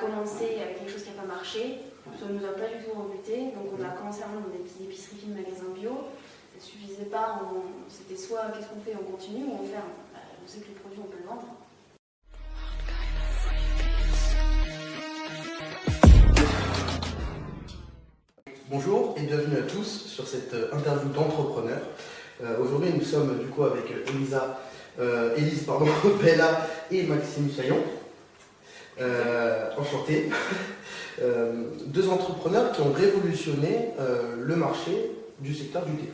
commencé avec quelque chose qui n'a pas marché, ça ne nous a pas du tout rebuté, donc on a commencé à vendre dans des petites épiceries fines, magasins bio. Ça ne suffisait pas, c'était soit qu'est-ce qu'on fait, on continue ou on ferme. On sait que le produit, on peut le vendre. Bonjour et bienvenue à tous sur cette interview d'entrepreneurs. Aujourd'hui, nous sommes du coup avec Élise, Bella et Maxime Chaillon. Enchantés. Deux entrepreneurs qui ont révolutionné le marché du secteur du thé.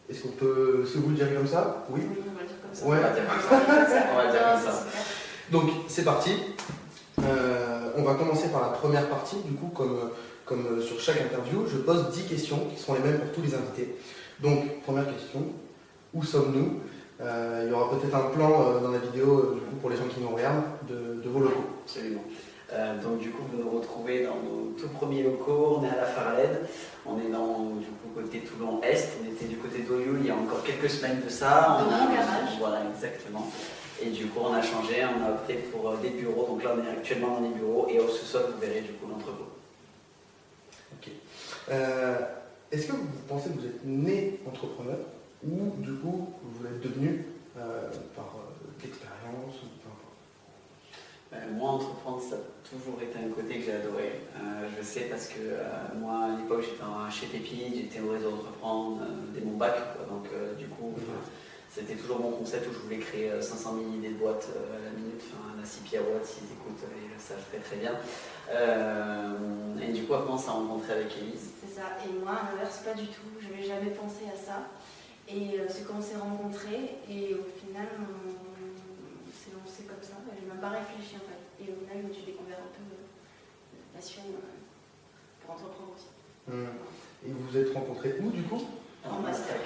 Est-ce que vous le direz comme ça? Oui. On va dire comme ça. Ouais. On va dire comme ça. Donc c'est parti. On va commencer par la première partie. Du coup, comme sur chaque interview, je pose 10 questions qui seront les mêmes pour tous les invités. Donc, première question, où sommes-nous? Il y aura peut-être un plan dans la vidéo du coup, pour les gens qui nous regardent de vos locaux. Absolument. Donc du coup, vous nous retrouvez dans nos tout premiers locaux. On est à la Farlède. On est du coup côté Toulon-Est. On était du côté d'Oyoul il y a encore quelques semaines de ça. Dans mon garage. Voilà, exactement. Et du coup, on a changé. On a opté pour des bureaux. Donc là, on est actuellement dans les bureaux. Et au sous-sol, vous verrez du coup l'entrepôt. Ok. Est-ce que vous pensez que vous êtes né entrepreneur ou du coup vous l'êtes devenu par l'expérience ou peu importe? Moi, entreprendre, ça a toujours été un côté que j'ai adoré. Je sais parce que moi, à l'époque, j'étais chez Pépite, j'étais au réseau Entreprendre dès mon bac. Donc, du coup, c'était toujours mon concept où je voulais créer 500 000 idées de boîtes à la minute. Enfin, la CP Awards, s'ils écoutent, ils le savent très très bien. Et du coup, après, on s'est rencontré avec Élise. C'est ça. Et moi, à l'inverse, pas du tout. Je n'avais jamais pensé à ça. Et c'est quand on s'est rencontrés. Et au final, on s'est lancé comme ça. Je n'ai même pas réfléchi en fait. Et au final, je me suis découvert un peu de passion pour entreprendre aussi. Et vous vous êtes rencontrés où du coup? En master.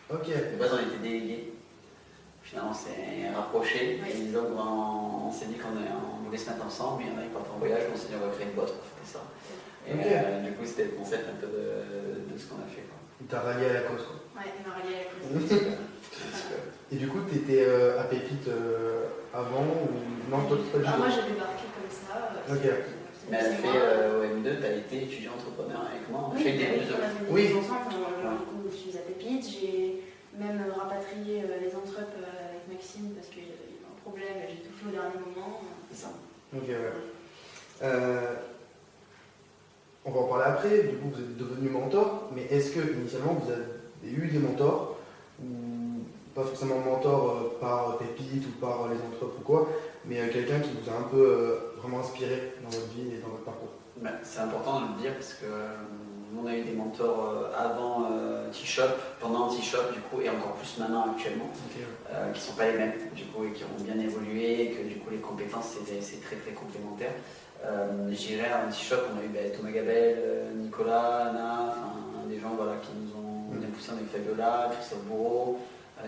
Ok. De base, on était délégués. Finalement, on s'est rapprochés. Oui. Et donc, on s'est dit qu'on voulait se mettre ensemble. Et on est parti en voyage. On s'est dit, on va créer une boîte pour faire ça. Et du coup, c'était le concept un peu de ce qu'on a fait. Il t'a rallié à la cause quoi. Ouais, il m'a rallié à la cause. Et du coup, tu étais à Pépite avant ou non? Toi, pas du tout. Moi, j'ai débarqué comme ça. Ok. Mais elle a fait au M2, tu as été étudiant entrepreneur avec moi. Oui, J'ai fait on a fait des ensemble. Du coup, je suis à Pépite. J'ai même rapatrié les entrepes avec Maxime parce qu'il y a eu un problème. J'ai tout fait au dernier moment. C'est ça. Ok, ouais. On va en parler après. Du coup, vous êtes devenu mentor, mais est-ce que initialement vous avez eu des mentors ou pas forcément mentor par Pépite ou par les entrepreneurs ou quoi, mais quelqu'un qui vous a un peu vraiment inspiré dans votre vie et dans votre parcours? C'est important de le dire parce que on a eu des mentors avant T-Shop, pendant T-Shop du coup, et encore plus maintenant actuellement, qui ne sont pas les mêmes du coup et qui ont bien évolué et que du coup les compétences c'est très très complémentaire. Je dirais à T-Shop, on a eu Thomas Gabel, Nicolas, Anna, des gens qui nous ont bien poussé. On a eu Fabiola, Christophe Bourreau,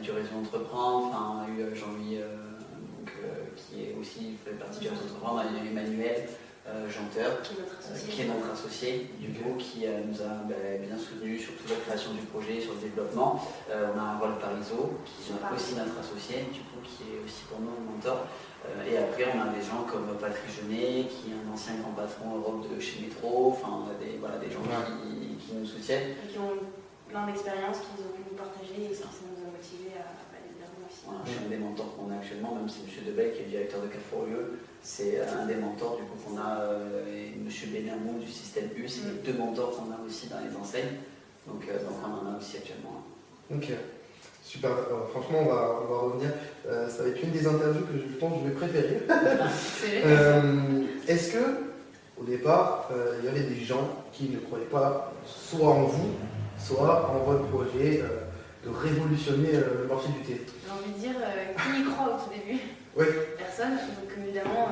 du réseau Entreprendre, on a eu Jean-Louis qui est aussi fait partie du réseau Entreprendre, on a eu Emmanuel. Janteur, qui est notre associé, du coup, qui nous a bien soutenu sur toute la création du projet, sur le développement. On a un Rolf Parizeau, qui est aussi notre associé, du coup, qui est aussi pour nous un mentor. Et après, on a des gens comme Patrick Genet, qui est un ancien grand patron Europe de chez Métro. Enfin, on a des gens qui nous soutiennent. Et qui ont plein d'expériences qu'ils ont pu nous partager et ça nous a motivés à aller de l'avant aussi. Voilà, je suis un des mentors qu'on a actuellement, même si M. Debel, qui est le directeur de Carrefour Lieu, c'est un des mentors du coup qu'on a, et M. Benamou du système U, c'est les deux mentors qu'on a aussi dans les enseignes. Donc on en a aussi actuellement. Ok, super. Franchement, on va revenir. Ça va être une des interviews que je pense que je vais préférer. Est-ce que, au départ, il y avait des gens qui ne croyaient pas soit en vous, soit en votre projet de révolutionner le marché du thé? J'ai envie de dire, qui y croit au tout début? Oui. Personne. Donc évidemment,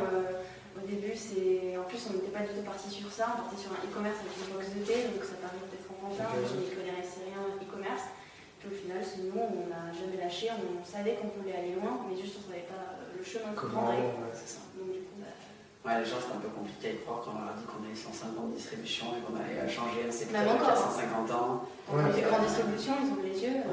au début, en plus, on n'était pas du tout parti sur ça. On partait sur un e-commerce avec une box de thé, donc ça paraît peut-être enfantin. Okay. Je n'y connais rien en e-commerce. Puis au final, c'est nous, on n'a jamais lâché. On savait qu'on voulait aller loin, mais juste on ne savait pas le chemin que prendre. C'est ça. Donc du coup, les gens, c'était un peu compliqué à y croire quand on leur a dit qu'on avait 150 distributions et qu'on allait changer un secteur même encore, qui a 150 ans. Quand on fait grande distribution, ils ouvrent les yeux.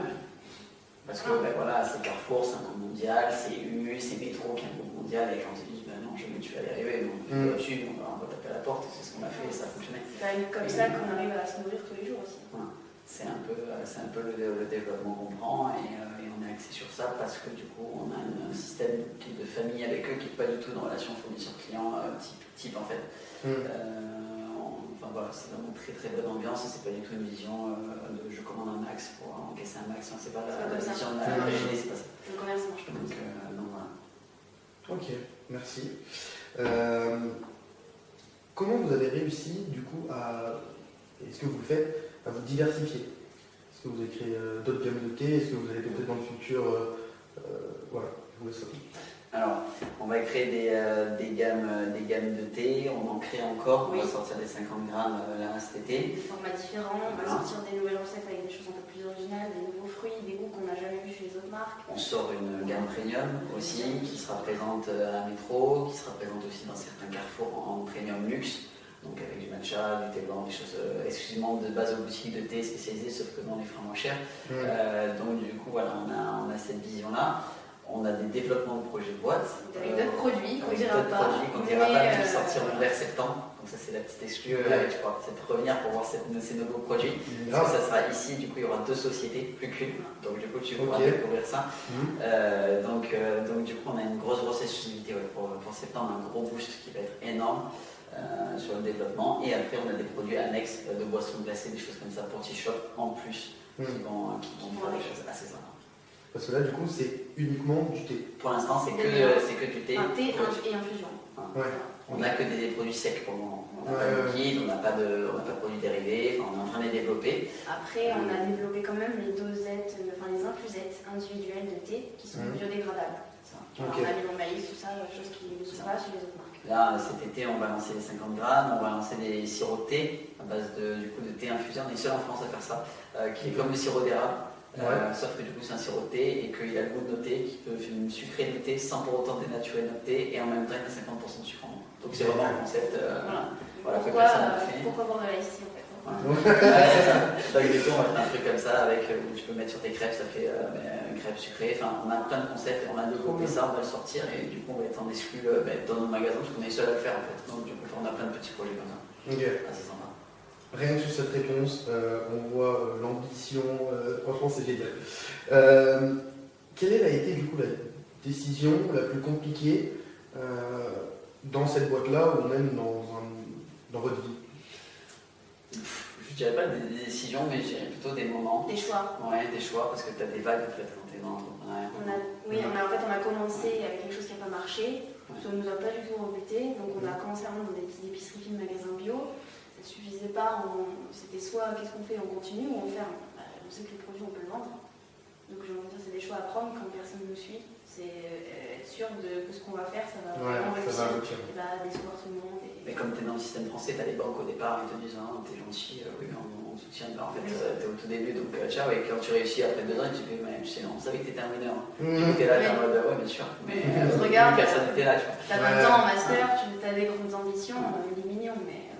Parce que c'est Carrefour, c'est un groupe mondial, c'est U, c'est Métro qui est un groupe mondial, et les gens se disent non, jamais tu vas y arriver. Donc, au-dessus, on va taper à la porte, c'est ce qu'on a fait et ça a fonctionné. C'est quand même comme ça qu'on arrive à se nourrir tous les jours aussi. Voilà. C'est un peu le développement qu'on prend et on est axé sur ça parce que du coup on a un système de famille avec eux qui n'est pas du tout dans relation fournisseur-client type en fait. Enfin voilà, c'est vraiment très très bonne ambiance et c'est pas du tout une vision de je commande un max pour encaisser un max, c'est pas la vision de la origine, c'est pas ça. Le commerce marche pas. Donc voilà. Ok, merci. Comment vous avez réussi du coup à, est-ce que vous le faites, à vous diversifier? Est-ce que vous avez créé d'autres gammes de thé? Est-ce que vous allez peut-être dans le futur voilà, je vous laisse ça. Alors, on va créer des gammes de thé, on en crée encore, on va Oui. sortir des 50 grammes là cet été. Des formats différents, on va sortir des nouvelles recettes avec des choses un peu plus originales, des nouveaux fruits, des goûts qu'on n'a jamais vus chez les autres marques. On sort une gamme premium aussi, qui sera présente à la métro, qui sera présente aussi dans certains carrefours en premium luxe, donc avec du matcha, du thé blanc, des choses exclusivement de base aux boutiques de thé spécialisées, sauf que nous on les fera moins cher. Donc du coup voilà, on a cette vision-là. On a des développements de projets de boîte. Avec d'autres produits qu'on ne dira pas. Qu'on ne dira pas, qui sortiront vers septembre. Donc ça c'est la petite exclue, tu pourras peut-être revenir pour voir ces nouveaux produits. Parce que ça sera ici, du coup il y aura 2 sociétés, plus qu'une. Donc du coup tu pourras découvrir ça. Donc du coup on a une grosse exclusivité pour septembre, un gros boost qui va être énorme sur le développement. Et après on a des produits annexes de boissons glacées, des choses comme ça pour T-Shop en plus qui vont faire des choses assez sympas. Parce que là, du coup, c'est uniquement du thé. Pour l'instant, c'est que du thé. Un thé et infusion. Ouais. On n'a que des produits secs pour le moment. On n'a Ouais, pas de liquide, on n'a pas de produits dérivés, on est en train de les développer. Après, on a développé quand même les dosettes, enfin les infusettes individuelles de thé qui sont biodégradables. Ok. On a mis dans le maïs, tout ça, chose qui ne se passe pas chez les autres marques. Là, cet été, on va lancer les 50 grammes, on va lancer des sirops de thé à base de thé infusé. On est seul en France à faire ça, qui est comme le sirop d'érable. Sauf que du coup c'est un sirop de thé et qu'il a le goût de notre thé qui peut sucrer le thé sans pour autant dénaturer notre thé et en même temps il a 50% de sucre en moins. Donc c'est vraiment un concept Pourquoi boire de l'ice tea en fait? Donc du coup on va faire un truc comme ça avec où tu peux mettre sur tes crêpes, ça fait une crêpe sucrée. Enfin on a plein de concepts et on a développé ça, on va le sortir et du coup on va être en exclu dans nos magasins parce qu'on est seul à le faire en fait. Donc du coup on a plein de petits projets comme ça. C'est sympa. Rien que sur cette réponse, on voit l'ambition, franchement c'est génial. Quelle a été du coup la décision la plus compliquée dans cette boîte-là ou même dans votre vie? Je dirais pas des décisions, mais je dirais plutôt des moments. Des choix. Ouais, des choix, parce que tu as des vagues en fait quand tu es dans l'entrepreneuriat. On a commencé avec quelque chose qui n'a pas marché, ça ne nous a pas du tout rebuté, donc on a commencé à vendre dans des petites épiceries, fines, magasins bio. Ça ne suffisait pas, c'était soit qu'est-ce qu'on fait, on continue ou on ferme. On sait que le produit on peut le vendre. Donc j'ai envie de dire c'est des choix à prendre quand personne ne nous suit. C'est être sûr que ce qu'on va faire, ça va vraiment réussir. Et décevoir tout le monde. Mais comme tu es dans le système français, tu as les banques au départ, ils te disent t'es gentil, oui mais on soutient. En fait t'es au tout début, donc ciao, et quand tu réussis après 2 ans, tu dis mais tu sais, on savait que t'étais un winner. Tu es là, t'es en mode ouais bien sûr. Mais regarde, personne n'était là, tu vois. T'as 20 ans en master, tu as des grandes ambitions, il est mignon, mais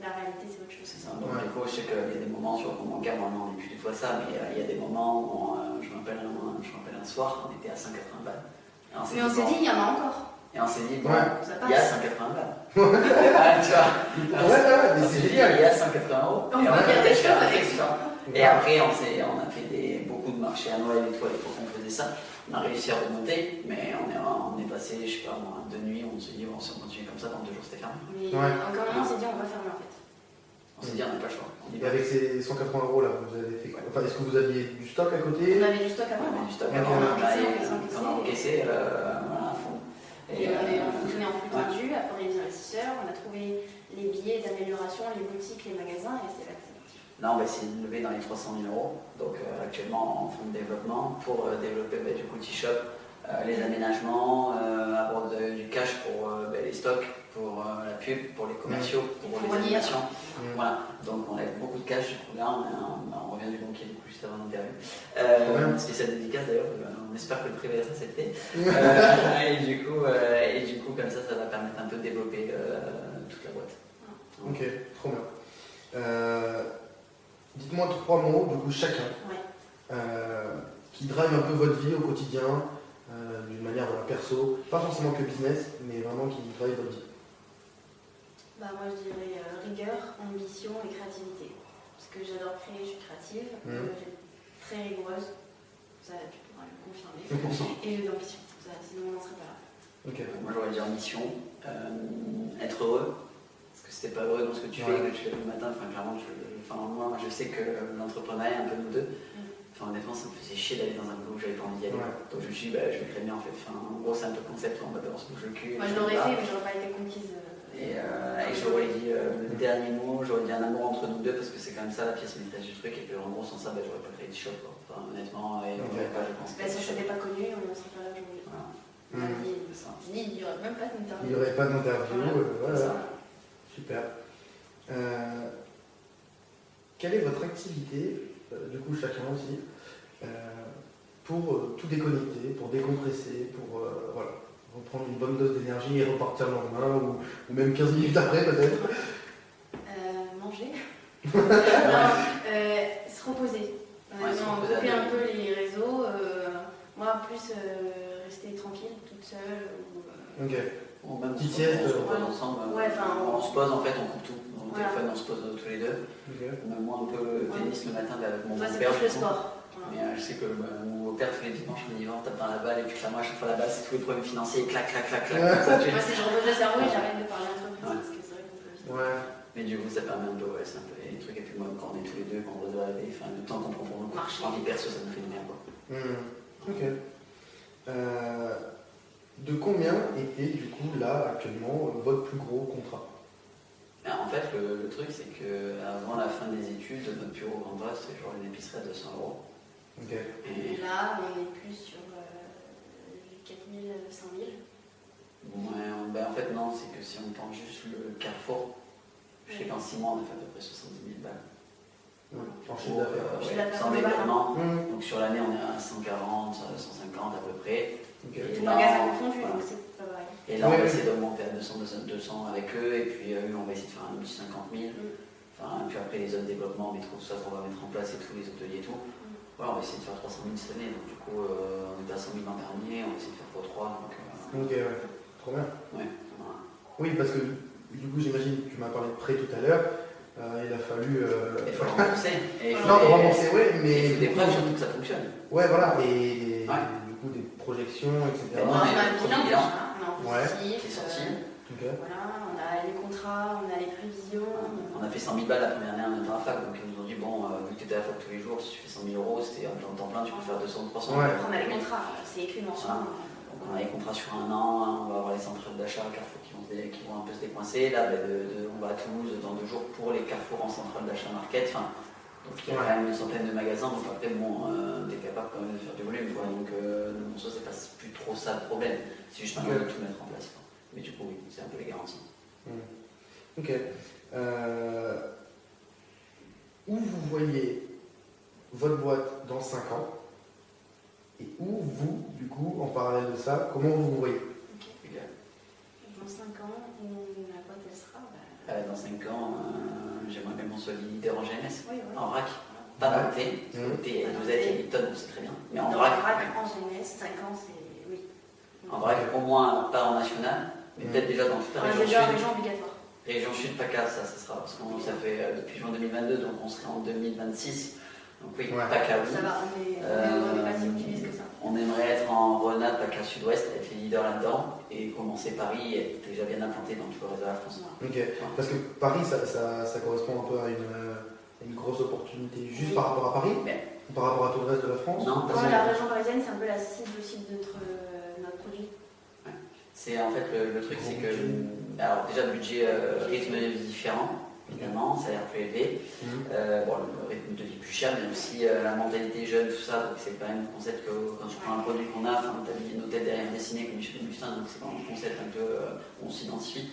la réalité c'est autre chose. C'est ça. Donc du coup, je sais qu'il y a des moments sur le compte bancaire, maintenant on n'est plus du tout à ça, mais il y a des moments où je me rappelle un soir, on était à 180 balles. Mais on s'est dit, il y en a encore. Et on s'est dit, bon, ça il y a 180 balles. Tu vois, mais c'est génial. Il y a 180 euros. On va faire des choses avec ça. Et après, on a fait beaucoup de marchés à Noël et tout, à l'époque on faisait ça. On a réussi à remonter, mais on est passé, je sais pas, 2 nuits, on s'est dit, bon, si on continue comme ça, dans 2 jours c'était fermé. Mais encore un moment, on s'est dit, on va fermer en fait. On s'est dit, on n'a pas le choix. Et avec ces 180 euros là, vous avez fait quoi? Enfin, est-ce que vous aviez du stock à côté? On avait du stock avant. On avait du stock On a encaissé à fond. Et on fonctionnait en flux tendu, après les investisseurs, on a trouvé les billets d'amélioration, les boutiques, les magasins, et c'est là que c'est parti. Là, on va essayer de lever dans les 300 000 euros, donc actuellement en fonds de développement, pour développer du coup T-Shop, les aménagements, avoir du cash pour les stocks, pour la pub, pour les commerciaux, pour les animations. Voilà, donc on a beaucoup de cash. Là, on revient du banquier du coup juste avant l'interview. Spéciale dédicace d'ailleurs, on espère que le privé est accepté. Et du coup, comme ça va permettre un peu de développer toute la boîte. Ok, trop bien. Dites-moi 3 mots, du coup chacun, qui drive un peu votre vie au quotidien, d'une manière perso, pas forcément que business, mais vraiment qui drive votre vie? Bah, moi je dirais rigueur, ambition et créativité. Parce que j'adore créer, je suis créative, j'ai très rigoureuse, ça tu pourras le confirmer. 100%. Et j'ai d'ambition, sinon on n'en serait pas là. Ok. Moi j'aurais dire mission, être heureux, parce que si t'es pas heureux dans ce que tu fais, que tu fais le matin, clairement, moi je sais que l'entrepreneuriat, un peu nous deux, honnêtement ça me faisait chier d'aller dans un boulot où j'avais pas envie d'y aller. Donc je me suis dit, je vais créer bien en fait. En gros c'est un peu le concept où on va devoir se bouger le cul. Moi je l'aurais fait, mais j'aurais pas été conquise. Et j'aurais dit le dernier mot, j'aurais dit un amour entre nous deux parce que c'est quand même ça la pièce maîtresse du truc. Et puis en gros, sans ça, j'aurais pas créé T-Shop. Honnêtement, et on n'aurait pas, je pense. Si je t'avais pas connu, on ne serait pas là aujourd'hui. Voilà. Il n'y aurait même pas d'interview. Il n'y aurait pas d'interview, voilà. Super. Quelle est votre activité, du coup chacun aussi, pour tout déconnecter, pour décompresser, pour reprendre une bonne dose d'énergie et repartir le lendemain, ou même 15 minutes après peut-être? Manger. Se reposer. Couper un peu les réseaux. Moi, plus rester tranquille, toute seule. Ok. Bon, même petite sieste. On se pose ensemble. On se pose en fait, on coupe tout. Au téléphone, on se pose tous les deux. Même moi, un peu le tennis le matin avec mon père. C'est plus le sport. Mais je sais que mon père, tous les dimanches, me dit on tape dans la balle, et puis moi, à chaque fois la balle, c'est tous les problèmes financiers, clac, clac, clac, clac. Moi, c'est je repose le cerveau et j'arrête de parler entreprise. Parce que c'est vrai qu'on peut vite. Mais du coup, ça permet un peu, c'est un peu les trucs. Et puis moi, quand on est tous les deux, quand on doit rêver, le temps qu'on prend pour nous, en vie perso, ça nous fait du bien, quoi. Ok. De combien était du coup là actuellement votre plus gros contrat? En fait, le truc, c'est qu'avant la fin des études, notre plus gros contrat, c'était genre une épicerie à 200 €. Ok. Et là, on est plus sur 4 000, 5 000. En fait, non, c'est que si on prend juste le Carrefour, je sais qu'en 6 mois, on a fait à peu près 70 000 balles. En chiffre d'affaires. Sans développement. Donc sur l'année, on est à 140, 150 à peu près. Tout magasin confondu, donc c'est pas pareil. Et là, on va essayer d'augmenter à 200 avec eux, et puis on va essayer de faire un petit 50 000. Puis après, les autres développements, métro, tout ça qu'on va mettre en place et tous les hôteliers et tout. On va essayer de faire 300 000 cette année. Donc du coup, on était à 100 000 l'an dernier, on va essayer de faire x3. Ok, trop bien. Voilà. Oui, parce que du coup, j'imagine, tu m'as parlé de prêt tout à l'heure. Il a fallu. Il faut rembourser. Rembourser, mais. Il faut des preuves surtout que ça fonctionne. Ouais, voilà. Et du coup, des projections, etc. On a un bilan déjà, on a un positif. Qui est sorti. Voilà, on a les contrats, on a les prévisions. On a fait 100 000 balles la première année en étant à la fac, donc ils nous ont dit vu que tu étais à la fac tous les jours, si tu fais 100 000 €, c'était en temps plein, tu peux faire 200 ou 300 Après, on a les contrats, c'est écrit mensuellement. Donc on a les contrats sur un an, on va avoir les centrales d'achat Carrefour qui vont un peu se décoincer. Là, on va à Toulouse dans 2 jours pour les Carrefour en centrale d'achat market. Donc il y a quand même une centaine de magasins, donc après, on est capable quand même de faire du volume. Donc ça, c'est pas plus trop ça le problème. C'est juste maintenant de tout mettre en place. Mais du coup, oui, c'est un peu les garanties. Ok. Où vous voyez votre boîte dans 5 ans et où vous, du coup, en parallèle de ça, comment vous vous voyez? Dans 5 ans, la boîte elle sera dans 5 ans, j'aimerais bien qu'on soit leader en GMS, en vrac. Pas dans le thé, parce que le thé, vous êtes une tonne, c'est très bien. Mais en vrac. En GMS, 5 ans, c'est. Oui. En vrac, au moins, pas en national, mais peut-être déjà dans toute la région sud. Région obligatoire. Région sud, PACA, ça sera, parce que ça fait depuis juin 2022, donc on serait en 2026. Donc oui, PACA, oui. Ça va, on n'est pas si optimiste que ça. On aimerait être en Rhône-Alpes, PACA Sud-Ouest, être les leaders là-dedans, et commencer Paris, et être déjà bien implanté dans tout le reste de la France. Ok, parce que Paris, ça correspond un peu à une grosse opportunité juste par rapport à Paris, ou par rapport à tout le reste de la France? Non, parce que la région parisienne, c'est un peu la cible aussi de notre produit. C'est en fait le truc, c'est que alors déjà le budget rythme de vie différent, évidemment, ça a l'air plus élevé. Le rythme de vie plus cher, mais aussi la mentalité jeune, tout ça. Donc c'est quand même le concept que quand tu prends un produit qu'on a, tu as mis une hôtel derrière dessiné comme Michelin Bustin, donc c'est vraiment un concept un peu où on s'identifie.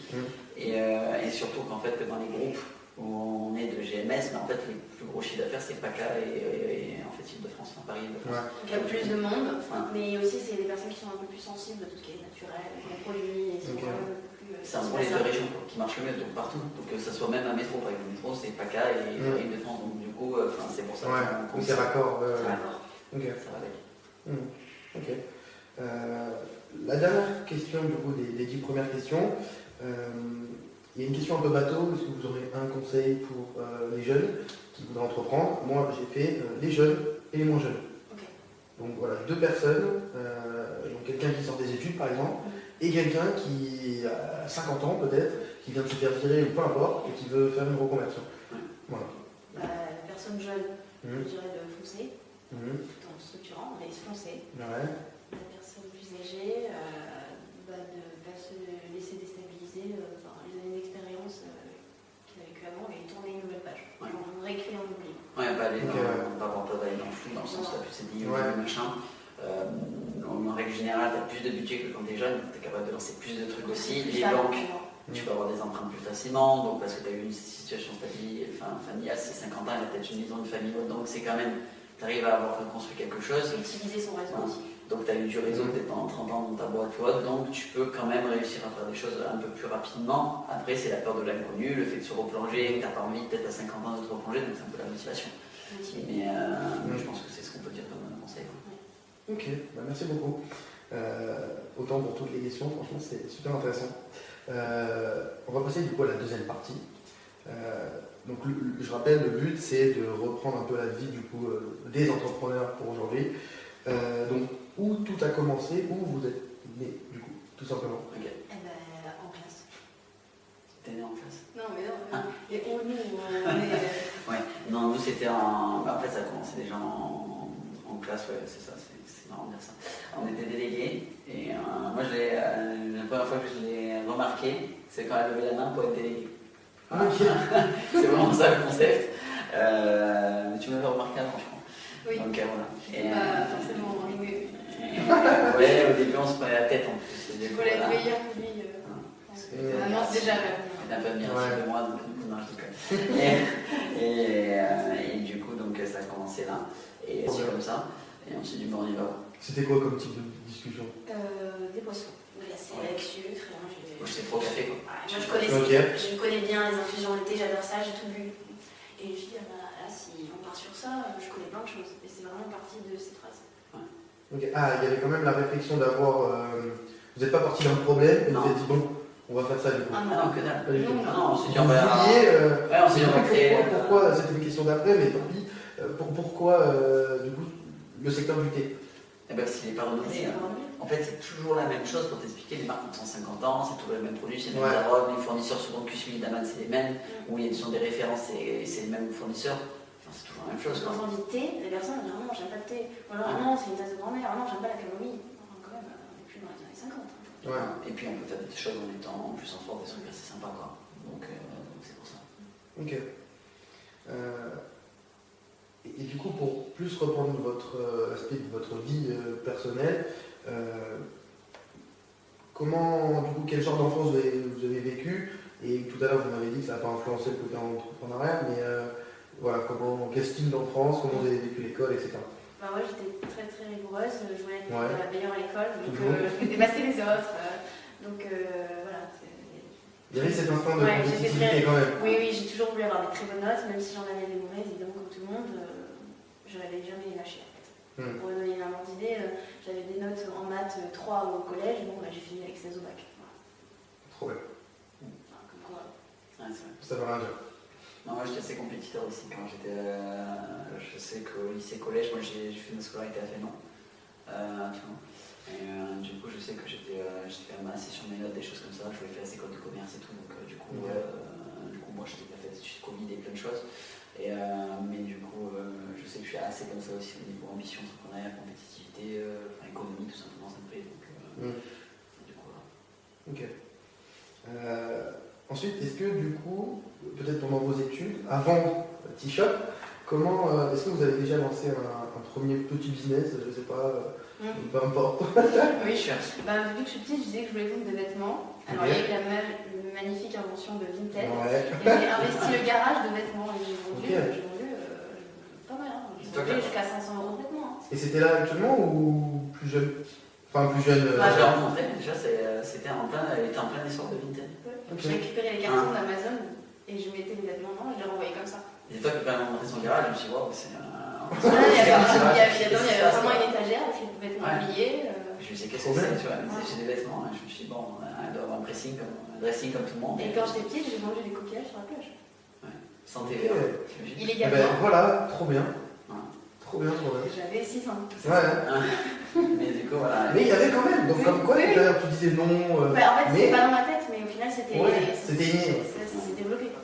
Et surtout qu'en fait que dans les groupes où on est de GMS, mais en fait les plus gros chiffres d'affaires c'est PACA et en fait Île-de-France, Paris, Île-de-France. Donc il y a plus de monde, mais aussi c'est des personnes qui sont un peu plus sensibles à tout ce qui est naturel, les produits, et sont un peu plus. C'est un peu les deux régions qui marchent le mieux, donc partout. Donc que ça soit même un métro, par exemple, le métro c'est PACA et Île-de-France, donc du coup c'est pour ça c'est raccord. Ok. Ça va avec. Ok. La dernière question, du coup, des 10 premières questions, il y a une question un peu bateau. Est-ce que vous aurez un conseil pour les jeunes qui voudraient entreprendre? Moi, j'ai fait les jeunes et les moins jeunes. Ok. Donc voilà, 2 personnes, donc quelqu'un qui sort des études par exemple, et quelqu'un qui a 50 ans peut-être, qui vient de se faire virer ou peu importe, et qui veut faire une reconversion. Voilà. La personne jeune, je dirais de foncer, Mhm. tout en structurant, mais se foncer. Ouais. La personne plus âgée, de ne pas se laisser déstabiliser par les années d'expérience qu'il a vécu avant et tourner une nouvelle page. Ouais. Genre réécrire un oubli. Ouais, pas aller Ok, pas avoir peur d'aller dans le flou, dans le sens où tu sais dit, Ouais. machin. En règle générale, tu as plus de budget que quand tu es jeune, tu es capable de lancer plus de trucs aussi. Les banques, tu peux avoir des emprunts plus facilement, donc parce que tu as eu une situation de ta vie, familiale, c'est 50 ans, il y a peut-être une maison, une famille, donc c'est quand même, tu arrives à avoir construit quelque chose. Utiliser son réseau Ouais. aussi. Donc tu as eu du réseau peut-être pendant 30 ans dans ta boîte ou autre, donc tu peux quand même réussir à faire des choses un peu plus rapidement. Après, c'est la peur de l'inconnu, le fait de se replonger, que tu n'as pas envie peut-être à 50 ans de te replonger, donc c'est un peu la motivation. Mais je pense que c'est ce qu'on peut dire comme conseil. Ok, merci beaucoup. Autant pour toutes les questions, franchement c'est super intéressant. On va passer du coup à la deuxième partie. Donc je rappelle, le but c'est de reprendre un peu la vie du coup des entrepreneurs pour aujourd'hui. Donc où tout a commencé, où vous êtes né du coup, tout simplement. Ok. Eh ben, en classe. T'es né en classe? Non, mais non. Ah. Et on est. Ouais, non, nous c'était en. En fait, ça a commencé déjà en classe, ouais, c'est ça, c'est marrant de dire ça. On était délégués, et moi, la première fois que je l'ai remarqué, c'est quand elle levait la main pour être déléguée. Ok. C'est vraiment ça le concept. Tu m'avais remarqué avant, je crois. Oui. Donc voilà. Et pas forcément rigolo. Ouais, au début, on se prenait la tête en plus. Je voulais être meilleur que lui. Non, c'est déjà là. T'es un peu admiratif de moi, donc non, je déconne. Et du coup, donc ça a commencé là, et c'est comme ça, et on s'est dit, bon, on y va. C'était quoi comme type de discussion? Des poissons. Glacés avec sucre. Moi, j'étais trop café, quoi. Moi, je connais bien les infusions d'été, j'adore ça, j'ai tout bu. Et je dis, là, si on part sur ça, je connais plein de choses. Et c'est vraiment partie de cette phrase. Okay. Ah, il y avait quand même la réflexion d'avoir. Vous n'êtes pas parti d'un problème et vous Non. vous êtes dit bon, on va faire ça du coup. Ah non, que dalle. Pas du tout. Ah non, on s'est dit, Vous on va. vouliez, Ouais, on s'est dit, on va créer. pourquoi c'était une question d'après, mais tant pis. Pourquoi du coup le secteur du thé? Eh ben, s'il n'est pas renouvelé. En fait, c'est toujours la même chose pour t'expliquer. Les marques ont 150 ans, c'est toujours les mêmes produits, c'est les mêmes arômes, les fournisseurs souvent Cuisine d'Aman, c'est les mêmes. Où il y a des références, c'est les mêmes fournisseurs. Enfin, c'est toujours la même chose. Quand on dit thé, les personnes disent non, j'aime pas le thé. Ou alors non, c'est une tasse de grand-mère. Non, j'aime pas la camomille. Enfin, quand même, on est plus dans les années 50. Ouais. Et puis on peut faire des choses en étant en plus en sport, des trucs assez sympas, quoi. Donc c'est pour ça. Ok. Et du coup, pour plus reprendre l'aspect de votre vie personnelle, quel genre d'enfance vous avez vécu? Et tout à l'heure, vous m'avez dit que ça n'a pas influencé le côté entrepreneurial, mais voilà, quel style d'enfance, comment vous avez vécu l'école, etc. Bah ouais, j'étais très très rigoureuse, je voulais être Ouais. la meilleure à l'école, donc Toujours. je voulais dépasser les autres. Donc voilà. Il y avait cet instinct de Ouais, compétitivité quand même. Oui, j'ai toujours voulu avoir des très bonnes notes, même si j'en avais des mauvaises, évidemment, comme tout le monde, je n'avais jamais les lâcher en fait. Pour vous donner une ordre d'idée, j'avais des notes en maths 3 au collège, bon, j'ai fini avec 16 au bac. Voilà. Trop bien. Enfin, comme quoi. Ouais, c'est vrai. Ça veut rien dire. Non, moi j'étais assez compétiteur aussi quand j'étais. Je sais qu'au lycée-collège, moi j'ai fait ma scolarité à Fénon. Et du coup, je sais que j'étais quand même assez sur mes notes, des choses comme ça. Je voulais faire des écoles de commerce et tout, donc du coup, moi j'étais pas fait d'études Covid et plein de choses. Mais du coup, je sais que je suis assez comme ça aussi au niveau ambition, entrepreneuriat, compétitivité, économie, tout simplement, ça me plaît. Donc, du coup, voilà. Ok. Ensuite, est-ce que du coup, peut-être pendant vos études, avant T-Shop, est-ce que vous avez déjà lancé un premier petit business, je ne sais pas, peu importe. Oui, depuis que je suis petite, je disais que je voulais vendre des vêtements. Alors, il y a eu la magnifique invention de Vinted. Ouais. Et j'ai investi le garage de vêtements. Et j'ai vendu, pas mal. Hein. J'ai vendu jusqu'à 500 € de vêtements. Hein. Et c'était là actuellement ou plus jeune? Enfin, plus jeune. J'ai rencontré, déjà, elle était en plein essor de Vinted. J'ai récupéré les cartons d'Amazon et je mettais les vêtements dedans et je les renvoyais comme ça. Et toi qui as montré son garage, je me suis dit, waouh, c'est Il y avait vraiment une étagère avec les vêtements habillés. Je me disais, qu'est-ce que c'est, tu vois, elle me disait, j'ai des vêtements, et je me suis dit, bon, elle doit avoir un dressing comme tout le monde. Et quand j'étais petite, j'ai mangé des coquillages sur la plage. Sans TVA, t'imagines. Illégalement. Voilà, trop bien. Ouais. Trop bien, trop bien. J'avais 6 ans. Ouais. Mais du coup, voilà. Mais il y avait quand même, donc Oui, comme quoi, oui. d'ailleurs, tu disais non. Bah, en fait, mais- c'était pas dans ma tête, mais au final, c'était. Ouais, c'était inné. Ça s'est développé, quoi.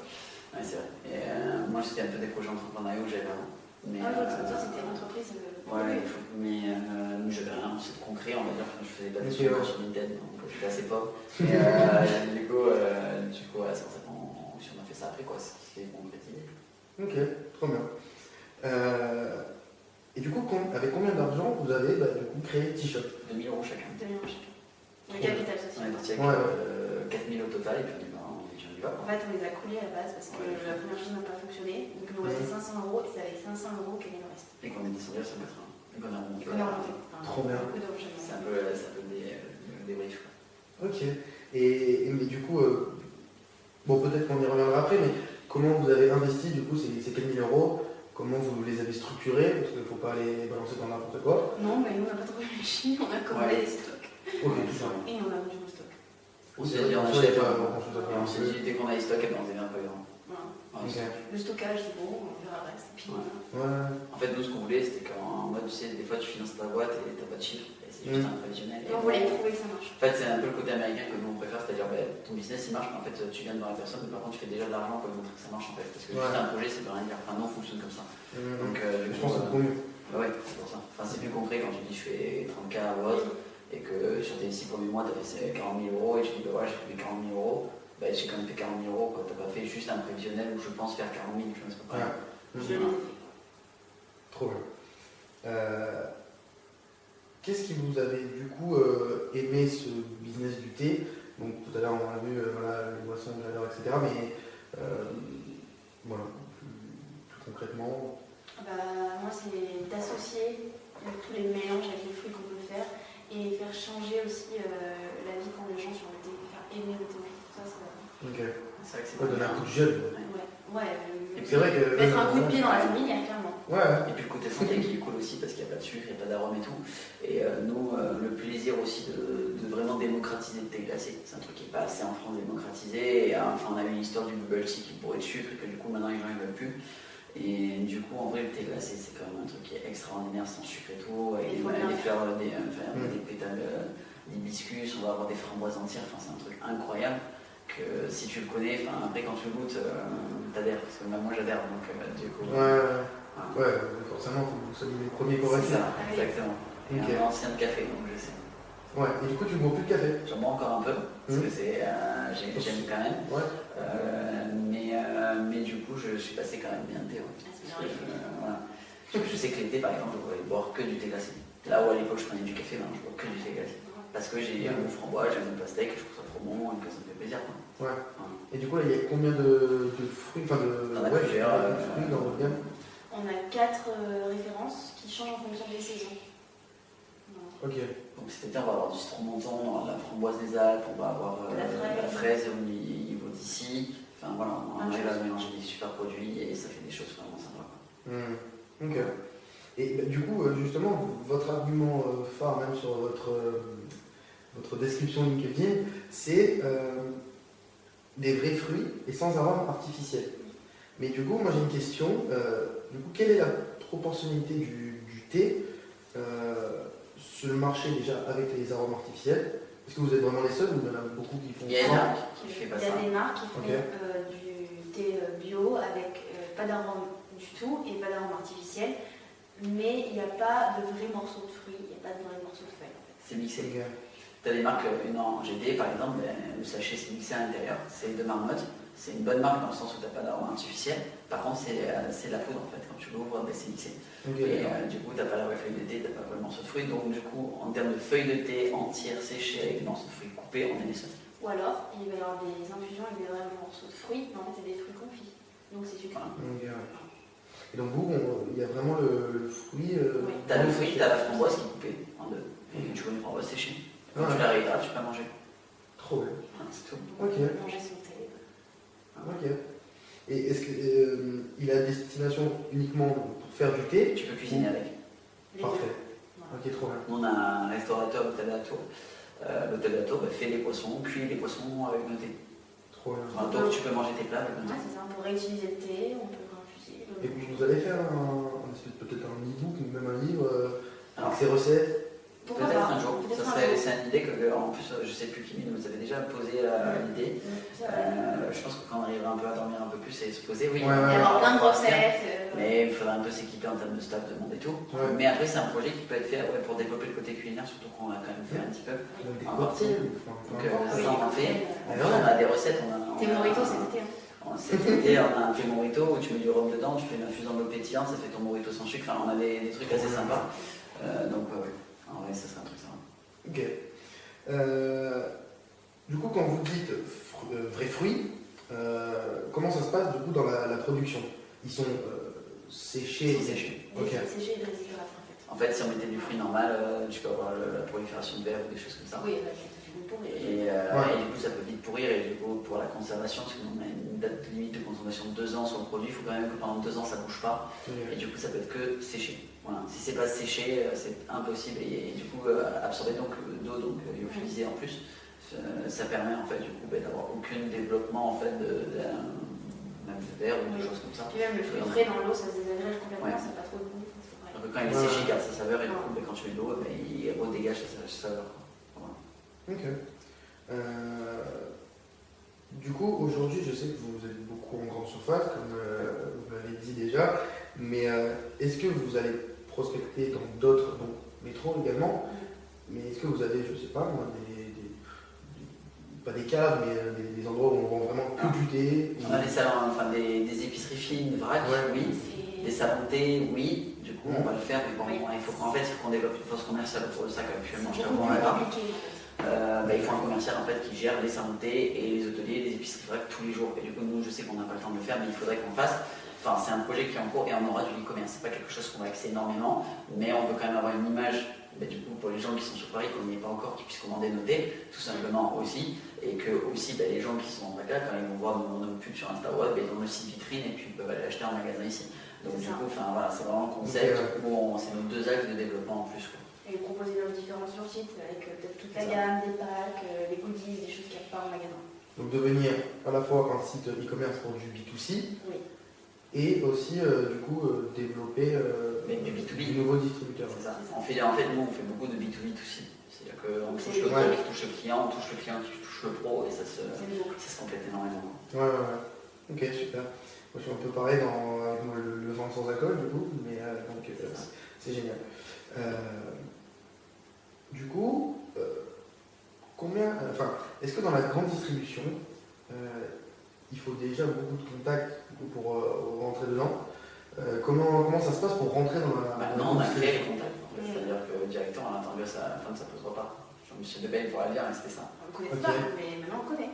Ouais, c'est vrai. Et moi, j'étais un peu des projets entrepreneuriaux que j'avais avant. Mais, Ah, l'autre, toi, c'était une entreprise. ouais, mais j'avais rien de concret, on va dire. Enfin, je faisais pas des Ok, trucs ouais. sur Nintendo, donc j'étais assez pauvre. Et du coup, ouais, c'est pour ça qu'on si on a fait ça après, quoi. C'est ce qui est concrétisé. Ok, trop bien. Et du coup, avec combien d'argent vous avez du coup, créé T-Shop? 2 000 € chacun. 2 millions chacun. Le capital On social. est parti avec Ouais. 4 000 au total, et puis on y va. En fait, on les a coulés à la base parce que la première chose n'a pas fonctionné. Donc, il nous restait 500 €, et c'est avec 500 € qu'elle est le reste. Et qu'on est descendu à 180. Et qu'on a remonté. On est remonté. Trop bien. Beaucoup d'argent. C'est un peu des briefs. Ok. Mais du coup, bon, peut-être qu'on y reviendra après, mais comment vous avez investi du coup ces 4 000 €? Comment vous les avez structurés? Parce qu'il ne faut pas les balancer dans n'importe quoi. Non, mais nous, on n'a pas trop réfléchi. On a commandé des stocks. Ok, Ouais, tout ça. Et on a vendu nos stocks. On s'est dit, on achète, on s'est dit, dès qu'on a les stocks, on devient un peu grand. Voilà. Ok. Le stockage, c'est bon, on verra le reste. Et puis, voilà. Ouais. En fait, nous, ce qu'on voulait, c'était qu'en mode, tu sais, des fois, tu finances ta boîte et t'as pas de chiffre, et c'est juste un prévisionnel. Et on voulait prouver que ça marche. En fait, c'est un peu le côté américain que nous on préfère, c'est-à-dire ton business il marche, mais en fait tu viens devant la personne, mais par contre tu fais déjà de l'argent pour lui montrer que ça marche en fait. Parce que juste un projet, ça veut rien dire. Enfin, non, on fonctionne comme ça. Donc, Je pense que c'est beaucoup mieux. Ouais, c'est pour ça. Enfin, c'est plus concret quand tu dis je fais 30K à l'autre et que sur tes 6 premiers mois tu as fait 40 000 € et tu dis bah ouais, j'ai fait 40 000 €. Bah, j'ai quand même fait 40 000 €, quoi. T'as pas fait juste un prévisionnel où je pense faire 40 000, tu vois, c'est pas pareil. Je l'ai fait. Trop bien. Qu'est-ce qui vous avait du coup aimé ce business du thé? Donc tout à l'heure on a vu voilà, les boissons de valeur, etc. Mais voilà, plus concrètement. Bah, moi, c'est d'associer tous les mélanges avec les fruits qu'on peut faire et faire changer aussi la vie qu'ont les gens sur le thé, faire aimer le thé. Ça, c'est Ok. C'est vrai que c'est Ouais, donner un coup de jeune. ouais. Et c'est vrai que. Mettre un coup de pied dans la famille, clairement. Ouais. Et puis le côté santé qui est cool aussi parce qu'il n'y a pas de sucre, il n'y a pas d'arôme et tout. Et nous, le plaisir aussi de vraiment démocratiser le thé glacé. C'est un truc qui n'est pas assez en France démocratisé. Et, enfin, on a eu une histoire du bubble tea qui pourrait de sucre et que du coup maintenant les gens ne veulent plus. Et du coup, en vrai, le thé glacé, c'est quand même un truc qui est extraordinaire sans sucre et tout. Et les fleurs, des pétales d'hibiscus, on va avoir des framboises entières. Enfin, c'est un truc incroyable. Que si tu le connais, après quand tu le goûtes, t'adhères, parce que même moi j'adhère, donc du coup... Ouais, forcément, vous soyez les premiers corrects. C'est ça, exactement. Et un ancien de café, donc je sais. Ouais, et du coup tu ne bois plus de café? J'en bois encore un peu, parce que j'aime quand même. Ouais. Mais du coup, je suis passé quand même bien de thé. Voilà. Je sais que l'été, par exemple, je pouvais boire que du thé glacé. Là où à l'époque je prenais du café, je bois que du thé glacé. Parce que j'ai un framboise, j'aime le pastèque, je trouve ça trop bon et que ça me fait plaisir. Ouais. Et du coup, là, il y a combien de fruits, enfin de plusieurs, fruits dans votre gamme? On a 4 références qui changent en fonction des saisons. Ok. Donc cet été, on va avoir du citron-menton, la framboise des Alpes, on va avoir la fraise au niveau d'ici. Enfin voilà, on arrive à mélanger des super produits et ça fait des choses vraiment sympas. Ok. Et du coup, justement, votre argument phare, même sur votre description LinkedIn, c'est des vrais fruits et sans arôme artificiel. Mais du coup, moi j'ai une question. Du coup, quelle est la proportionnalité du thé sur le marché déjà avec les arômes artificiels? Est-ce que vous êtes vraiment les seuls ou il y en a beaucoup qui font ça? Il y a une marque qui fait pas ça. Il y a des marques qui font du thé bio avec pas d'arôme du tout et pas d'arôme artificiel. Mais il n'y a pas de vrais morceaux de fruits, il n'y a pas de vrais morceaux de feuilles. C'est mixé. Tu as des marques, une en GD par exemple, le sachet c'est mixé à l'intérieur, c'est de marmotte. C'est une bonne marque dans le sens où tu n'as pas d'arôme artificiel. Par contre, c'est la poudre en fait. Quand tu l'ouvres, c'est mixé. Et du coup, tu n'as pas la vraie feuille de thé, tu n'as pas le morceau de fruits. Donc, du coup, en termes de feuilles de thé entières séchées avec des morceaux de fruits coupés, on est les seuls. Ou alors, il va y avoir des infusions avec des vrais morceaux de fruits, mais en fait, c'est des fruits confits. Donc, c'est sucré. Et donc vous, il y a vraiment le fruit. Oui. Tu as le fruit, tu as la framboise qui est coupée en deux. Et tu vois une framboise séchée. Quand tu la réhydrates, tu peux la manger. Trop bien. C'est tout. Ok. Manger son thé. Ok. Et est-ce qu'il a destination uniquement pour faire du thé? Tu peux cuisiner avec. Parfait. Ouais. Ok, trop bien. Nous, on a un restaurateur, l'hôtel de la Tour. L'hôtel de la Tour fait les poissons, cuit les poissons avec nos thés. Trop bien. Enfin, donc tu peux manger tes plats avec nos Ouais, thés. c'est ça, on peut réutiliser le thé, on peut infuser. Et puis vous allez faire peut-être un e-book, même un livre Alors, avec ces recettes. Pourquoi peut-être pas un jour. Peut-être Ça un serait, jour. c'est une idée que, en plus, je sais plus qui nous avait déjà posé l'idée. C'est vrai. Je pense que quand on arrivera un peu à dormir un peu plus et se poser, oui. Ouais, Il va y avoir plein de recettes. Mais il faudra un peu s'équiper en termes de staff, de monde et tout. Ouais. Mais après, c'est un projet qui peut être fait pour développer le côté culinaire, surtout qu'on l'a quand même fait un petit peu. Avec des En cocktails. Donc, Oui, ça, on en fait. Ouais. On a des recettes. Tes moritos cet été. Hein. Cet été, on a un thé morito où tu mets du rhum dedans, tu fais une infusion d'eau pétillante, ça fait ton morito sans sucre. Enfin, on a des trucs assez sympas. Donc, ouais. En vrai, ça serait un truc sympa. Ok. Du coup, quand vous dites vrais fruits, comment ça se passe du coup dans la production? Ils sont séchés. C'est séché. Ok. Séché et déshydraté en fait. En fait, si on mettait du fruit normal, tu peux avoir la prolifération de verre ou des choses comme ça. Oui, ça fait bon pour Et, Ouais. et du coup, ça peut vite pourrir. Et du coup, pour la conservation, parce qu'on a une date limite de consommation de 2 ans sur le produit, il faut quand même que pendant 2 ans ça bouge pas. Et du coup, ça peut être que séché. Voilà. Si c'est pas séché, c'est impossible. Et du coup, absorber donc d'eau, donc lyophilisée en plus, ça permet en fait du coup d'avoir aucun développement en fait même de verre ou de choses comme ça. Puis même le fruit frais dans l'eau, ça se désagrège complètement, Ouais. ça n'a pas trop de goût. C'est vrai. Donc, quand il est séché, il garde sa saveur et du coup, quand tu mets de l'eau, il redégage sa saveur. Voilà. Ok. Du coup, aujourd'hui, je sais que vous êtes beaucoup en grande surface, comme vous l'avez dit déjà, mais est-ce que vous allez prospecter dans d'autres métros également? Mais est-ce que vous avez, je sais pas, moi, pas des caves, mais des endroits où on vend vraiment que du thé? On a des salons, enfin des épiceries fines, vrac, Ouais. oui. C'est- Des salons de thé, oui. Du coup, on va le faire, mais bon, Oui. il faut qu'en fait, qu'on développe une force commerciale pour le sac actuellement. Je C'est t'avoue, beaucoup on plus l'a pas. compliqué. Il faut un commercial en fait qui gère les salons de thé et les hôteliers, les épiceries vrac tous les jours. Et du coup, nous, je sais qu'on n'a pas le temps de le faire, mais il faudrait qu'on le fasse. Enfin, c'est un projet qui est en cours et on aura du e-commerce. C'est pas quelque chose qu'on va axer énormément, mais on veut quand même avoir une image. Du coup, pour les gens qui sont sur Paris, qu'on n'y est pas encore, qui puissent commander nos thés, tout simplement aussi. Et que aussi, les gens qui sont en PACA, quand ils vont voir nos pubs sur Insta Web, ils ont aussi vitrine et puis ils peuvent aller l'acheter en magasin ici. Donc, du coup, voilà, c'est vraiment le concept où c'est nos 2 axes de développement en plus. Quoi. Et vous proposez des offres différentes sur le site, avec peut-être toute la C'est ça. gamme, des packs, des goodies, des choses qu'il n'y a pas en magasin. Donc devenir à la fois un site e-commerce pour du B2C Oui. et aussi du coup développer Mais du B2B. de nouveaux distributeurs. C'est ça. En fait, nous, on fait beaucoup de B2B aussi. C'est-à-dire qu'on touche le Ouais. pro qui touche le client qui touche le pro et ça se complète énormément. Ouais. Ok, super. Moi, je suis un peu pareil avec le vin sans alcool, du coup, mais donc c'est génial. Du coup, est-ce que dans la grande distribution, il faut déjà beaucoup de contacts du coup, pour rentrer dedans? Comment ça se passe pour rentrer dans la Maintenant, on a créé les distribution? contacts. C'est-à-dire que directement, à l'interview, à la fin, ça ne pose pas. Monsieur Debelle pourra le dire, mais c'était ça. On ne connaît Ok. pas, mais maintenant on connaît.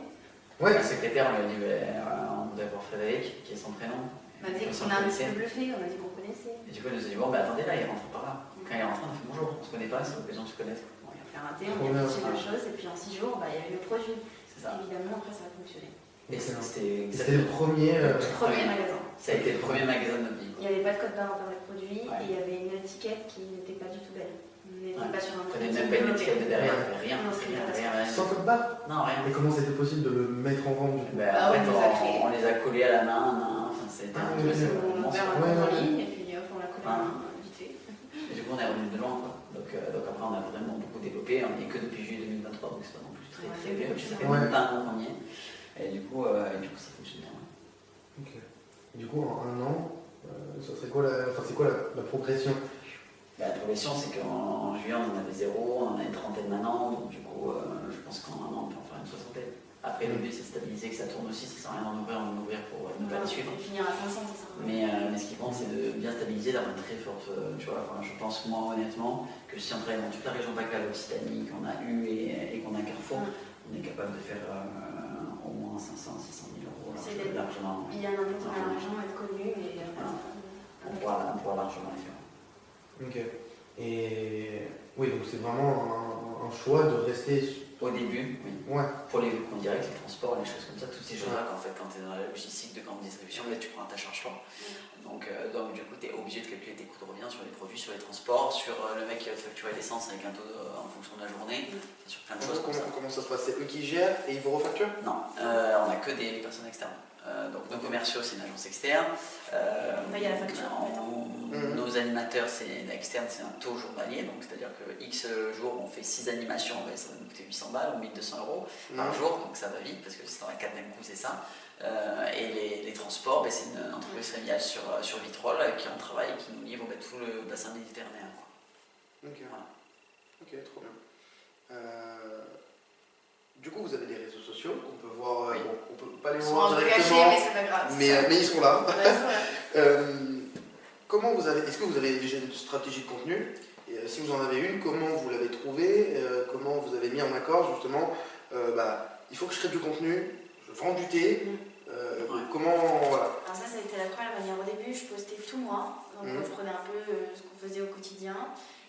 Ouais. Le secrétaire, on lui a dit, on voudrait voir Frédéric, qui est son prénom. On a dit qu'on a un petit peu bluffé, on a dit qu'on connaissait. Et du coup, il nous a dit, bon, attendez, là, il rentre par là. Quand il est rentré, on a fait bonjour, on se connaît pas, c'est l'occasion de se connaître. Bon, il a fait un thé, on a pitché des choses, et puis en 6 jours, il y a eu le produit. C'est ça. Évidemment, après, ça a fonctionné. Et C'était c'était le premier. Premier magasin. Ça a été le premier magasin de notre vie. Il n'y avait pas de code barre dans les produits, Ouais. et il y avait une étiquette qui n'était pas du tout belle. On n'était Ouais. pas sur un On n'avait même pas une étiquette de derrière, rien, Non, c'était rien. Sans code barre. Non, rien. Et comment c'était possible de le mettre en vente du coup? En fait, on les a créés. on les a collés à la main, enfin, c'était un peu On a ouvert un compte en ligne, et puis on l'a collé Ouais. vite fait. Et du coup, on est revenu de loin, quoi. Donc après, on a vraiment beaucoup développé. On n'y est que depuis juillet 2023, donc c'est pas non plus très vieux. Ça fait même pas un an qu'on y est. Et du coup, ça fonctionne bien. Ok. Et du coup, en un an, ça serait quoi c'est quoi la progression? La progression, c'est qu'en juillet, on en avait 0, on en a une trentaine maintenant. Donc du coup, je pense qu'en un an, on peut en faire une soixantaine. Après, le but, c'est de stabiliser, que ça tourne aussi. Ça sert à rien d'en ouvrir pour ne pas les suivre. Et finir à 500, c'est ça. Mais ce qui compte, c'est de bien stabiliser, d'avoir une très forte. Tu vois, je pense, moi, honnêtement, que si on travaille dans toute la région PACA, l'Occitanie, qu'on a eu et qu'on a Carrefour, on est capable de faire au moins 500, 600 000 euros largement. Il y a un impact dans la région, être connu, mais On pourra largement les faire. Ok. Et oui, donc c'est vraiment un choix de rester Au début, oui. Ouais. Pour les groupes directs, les transports, les choses comme ça, toutes ces choses-là, en fait, quand tu es dans la logistique de grande distribution, là, tu prends ta charge toi. Donc, du coup, tu es obligé de calculer tes coûts de revient sur les produits, sur les transports, sur le mec qui va te facturer l'essence avec un taux en fonction de la journée, sur plein de choses comme ça. Comment ça se passe? C'est eux qui gèrent et ils vous refacturent? Non, on n'a que des personnes externes. Donc nos commerciaux, c'est une agence externe. Il y a la facture en fait. Nos animateurs, c'est externe, c'est un taux journalier. Donc c'est-à-dire que X jours, on fait 6 animations, ça va nous coûter 800 balles ou 1200 euros par jour. Donc ça va vite parce que c'est dans la 4 mêmes coups, c'est ça. Et les transports, c'est une entreprise familiale sur Vitrolles avec qui on travaille et qui nous livre tout le bassin méditerranéen. Ok, voilà. Ok, trop bien. Du coup, vous avez des réseaux sociaux qu'on peut voir. Oui. Bon, on peut pas les Ils sont voir un peu directement, cachés, mais c'est pas grave. mais ils sont là. Ouais, voilà. Comment vous avez, est-ce que vous avez déjà une stratégie de contenu? Et si vous en avez une, comment vous l'avez trouvée? Comment vous avez mis en accord justement il faut que je crée du contenu, je vends du thé. Comment voilà. Alors ça a été la première manière. Au début, je postais tout moi, donc je prenais un peu ce qu'on faisait au quotidien.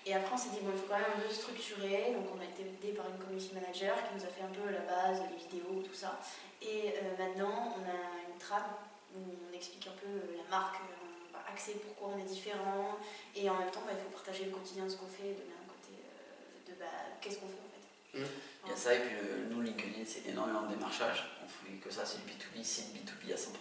Et après, on s'est dit, bon, il faut quand même un peu structurer. Donc, on a été aidé par une community manager qui nous a fait un peu la base, les vidéos, tout ça. Et maintenant, on a une trame où on explique un peu la marque, on va axer pourquoi on est différent. Et en même temps, il faut partager le quotidien de ce qu'on fait, donner un côté qu'est-ce qu'on fait en fait. Il y a ça, et puis nous, LinkedIn, c'est énormément de démarchage. On fait que ça, c'est du B2B, c'est du B2B à 100%.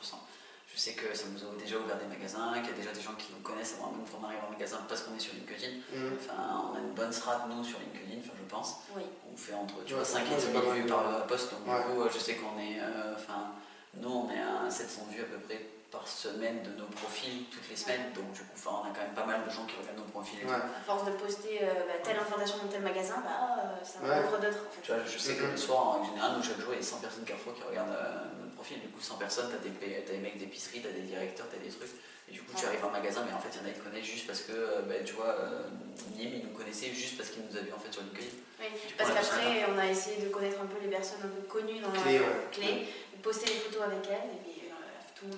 Je sais que ça nous a déjà ouvert des magasins, qu'il y a déjà des gens qui nous connaissent avant même qu'on arrive en magasin parce qu'on est sur LinkedIn. Enfin, on a une bonne strat, nous, sur LinkedIn, je pense. Oui. On fait entre 5 et 10 000 vues par post. Donc, du coup, je sais qu'on est. Nous, on est à 700 vues à peu près par semaine de nos profils toutes les semaines. Donc, du coup, on a quand même pas mal de gens qui regardent nos profils. Et À force de poster telle information dans tel magasin, ça ouvre d'autres. En fait. Tu vois, je sais que le soir, en général, nous, chaque jour, il y a 100 personnes Carrefour qui regardent notre profil. Du coup, 100 personnes, t'as des mecs d'épicerie, t'as des directeurs, t'as des trucs. Et du coup, tu arrives en magasin, mais en fait, il y en a qui te connaissent juste parce que, tu vois, Niem, il nous connaissait juste parce qu'il nous a vu en fait sur LinkedIn. Oui, parce qu'après, on a essayé de connaître un peu les personnes un peu connues dans la clé, de poster les photos avec elles, et puis